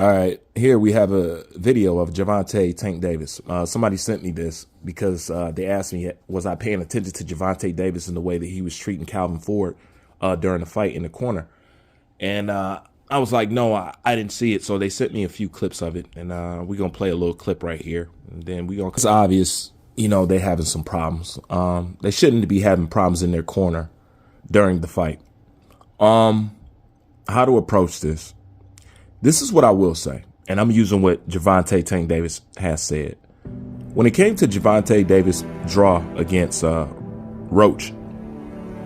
All right, here we have a video of Gervonta Tank Davis. Somebody sent me this because they asked me, was I paying attention to Gervonta Davis in the way that he was treating Calvin Ford during the fight in the corner? And I was like, no, I didn't see it. So they sent me a few clips of it, and we're going to play a little clip right here. And then it's obvious, you know, they're having some problems. They shouldn't be having problems in their corner during the fight. How to approach this. This is what I will say, and I'm using what Gervonta Tank Davis has said. When it came to Gervonta Davis' draw against Roach,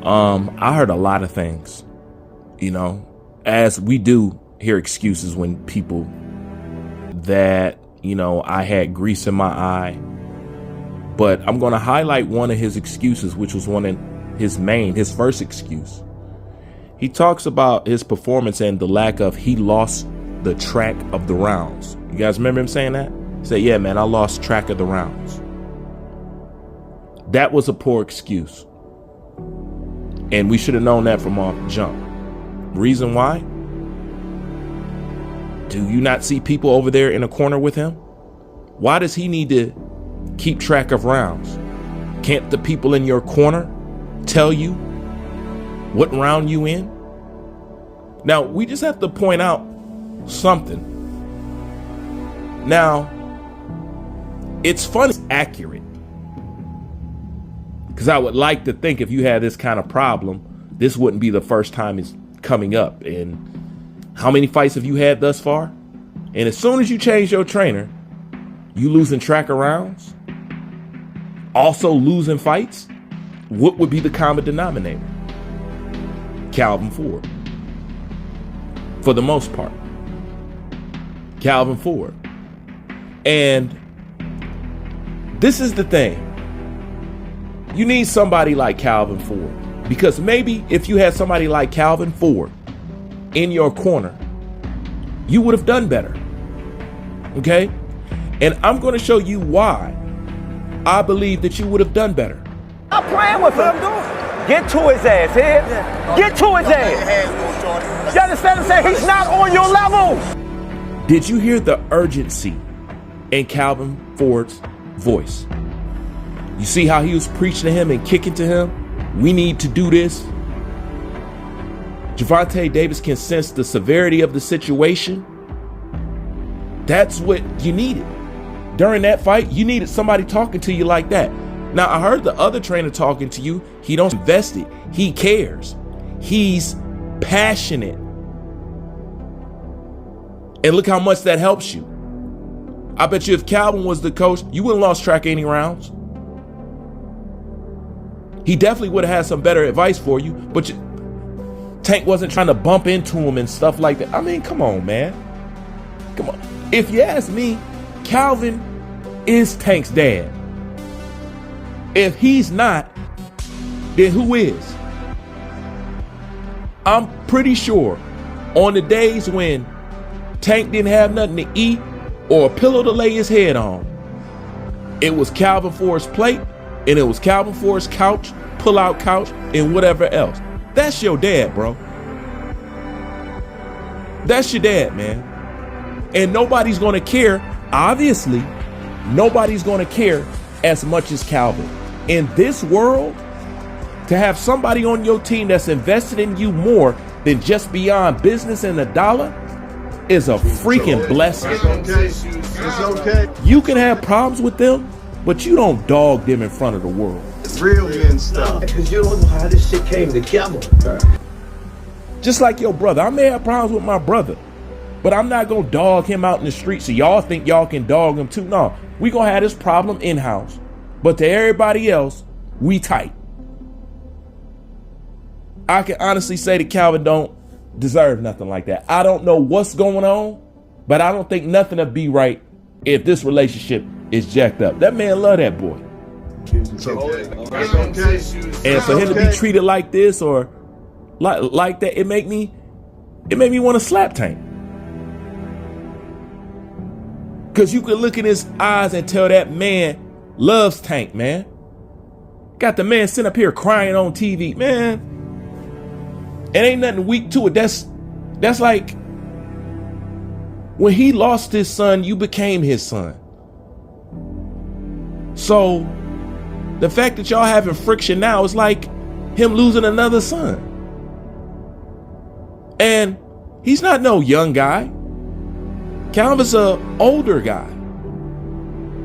I heard a lot of things, you know, as we do hear excuses when people that, you know, I had grease in my eye. But I'm going to highlight one of his excuses, which was his first excuse. He talks about his performance and the lack of he lost the track of the rounds. You guys remember him saying that? He said, yeah, man, I lost track of the rounds. That was a poor excuse. And we should have known that from off jump. Reason why? Do you not see people over there in a corner with him? Why does he need to keep track of rounds? Can't the people in your corner tell you what round you in? Now, we just have to point out something. Now, it's fun, it's accurate. Because I would like to think if you had this kind of problem, this wouldn't be the first time it's coming up. And how many fights have you had thus far? And as soon as you change your trainer, you losing track of rounds, also losing fights. What would be the common denominator? Calvin Ford. For the most part. Calvin Ford. And this is the thing. You need somebody like Calvin Ford, because maybe if you had somebody like Calvin Ford in your corner, you would have done better. Okay? And I'm going to show you why I believe that you would have done better. I'm playing with him. Get to his ass here. Yeah. Get to his ass. You understand what I'm saying? He's not on your level. Did you hear the urgency in Calvin Ford's voice? You see how he was preaching to him and kicking to him? We need to do this. Gervonta Davis can sense the severity of the situation. That's what you needed. During that fight, you needed somebody talking to you like that. Now, I heard the other trainer talking to you. He don't invest it. He cares. He's passionate. And look how much that helps you. I bet you if Calvin was the coach, you wouldn't have lost track of any rounds. He definitely would have had some better advice for you, but Tank wasn't trying to bump into him and stuff like that. I mean, come on, man. Come on. If you ask me, Calvin is Tank's dad. If he's not, then who is? I'm pretty sure on the days when Tank didn't have nothing to eat or a pillow to lay his head on, it was Calvin Ford's plate, and it was Calvin Ford's couch, pull-out couch, and whatever else. That's your dad, bro. That's your dad, man. And nobody's going to care. Obviously, nobody's going to care as much as Calvin. In this world, to have somebody on your team that's invested in you more than just beyond business and a dollar is a freaking blessing. It's okay. You can have problems with them, but you don't dog them in front of the world. It's real men stuff. Because you don't know how this shit came together. Just like your brother. I may have problems with my brother, but I'm not going to dog him out in the street so y'all think y'all can dog him too. No, we going to have this problem in-house. But to everybody else, we tight. I can honestly say that Calvin don't deserve nothing like that. I don't know what's going on, but I don't think nothing would be right if this relationship is jacked up. That man love that boy. It's okay. It's okay. And for him to be treated like this or like that, it make me want to slap Tank. Because you can look in his eyes and tell that man loves Tank, man. Got the man sitting up here crying on TV, man. It ain't nothing weak to it. That's like When he lost his son, you became his son. So the fact that y'all having friction now is like him losing another son. And he's not no young guy. Calvin's an older guy.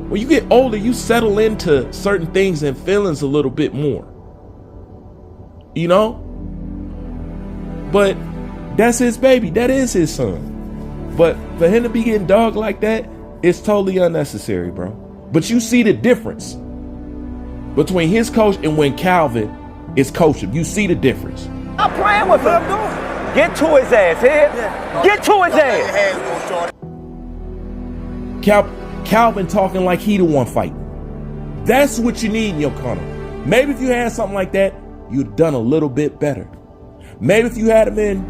When you get older, you settle into certain things and feelings a little bit more. You know? But that's his baby. That is his son. But for him to be getting dogged like that, it's totally unnecessary, bro. But you see the difference between his coach and when Calvin is coaching. You see the difference. Stop playing with him. Get to his ass here. Get to his ass. Calvin talking like he the one fighting. That's what you need in your corner. Maybe if you had something like that, you'd done a little bit better. Maybe if you had him in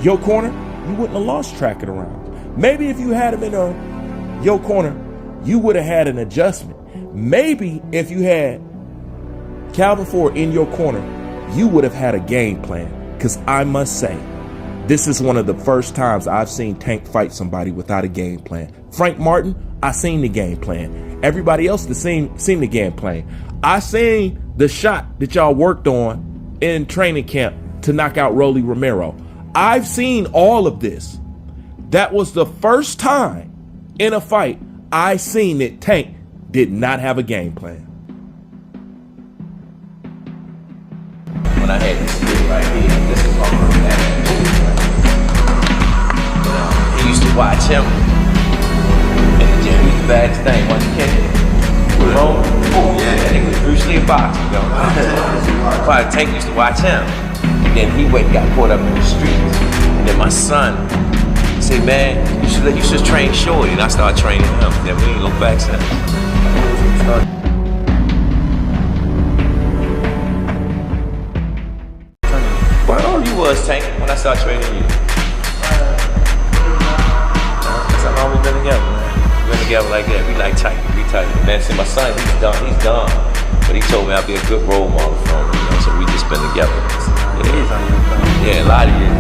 your corner, you wouldn't have lost track of the rounds. Maybe if you had him in your corner, you would have had an adjustment. Maybe if you had Calvin Ford in your corner, you would have had a game plan. Because I must say, this is one of the first times I've seen Tank fight somebody without a game plan. Frank Martin, I seen the game plan. Everybody else seen the game plan. I seen the shot that y'all worked on in training camp to knock out Rolly Romero. I've seen all of this. That was the first time in a fight I seen that Tank did not have a game plan. When I had this kid right here, this is my first man. He used to watch him in the gym. He was the baddest thing. Once he came in, oh yeah, that nigga was Bruce Lee boxing, yo. Tank used to watch him. And then he went and got caught up in the streets. And then my son said, man, you should train Shorty. And I started training him. Then we ain't look back since. But all you was, Tank, when I started training you. That's how long we been together, man. We've been together like that. We like tight. We tight. Man, see, my son, he's done. But he told me I'd be a good role model for him, you know, so we just been together. Yeah, a lot of years.